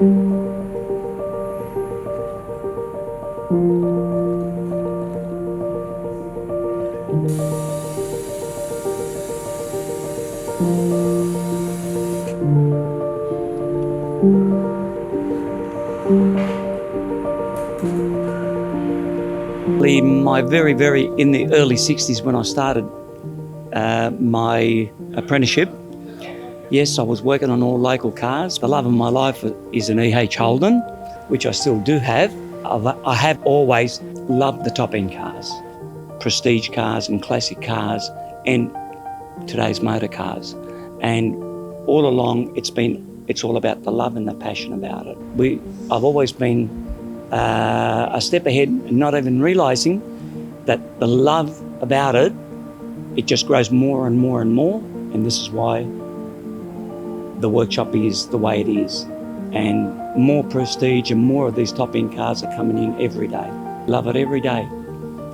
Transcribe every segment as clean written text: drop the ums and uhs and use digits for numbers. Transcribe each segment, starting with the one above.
In the early 60s when I started my apprenticeship, yes, I was working on all local cars. The love of my life is an E.H. Holden, which I still do have. I have always loved the top-end cars, prestige cars and classic cars and today's motor cars. And all along it's all about the love and the passion about it. I've always been a step ahead, not even realising that the love about it just grows more and more and more, and this is why the workshop is the way it is. And more prestige and more of these top-end cars are coming in every day. Love it every day.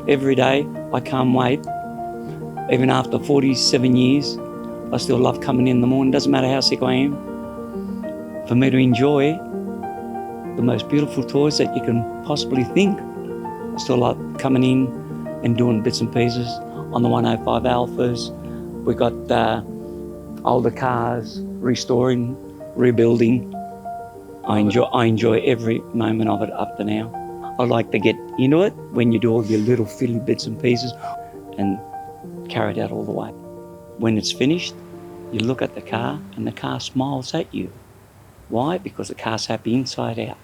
Every day, I can't wait. Even after 47 years, I still love coming in the morning, doesn't matter how sick I am, for me to enjoy the most beautiful toys that you can possibly think. I still like coming in and doing bits and pieces on the 105 Alphas. We got older cars, restoring, rebuilding. I enjoy every moment of it up to now. I like to get into it when you do all your little fiddly bits and pieces and carry it out all the way. When it's finished, you look at the car and the car smiles at you. Why? Because the car's happy inside out.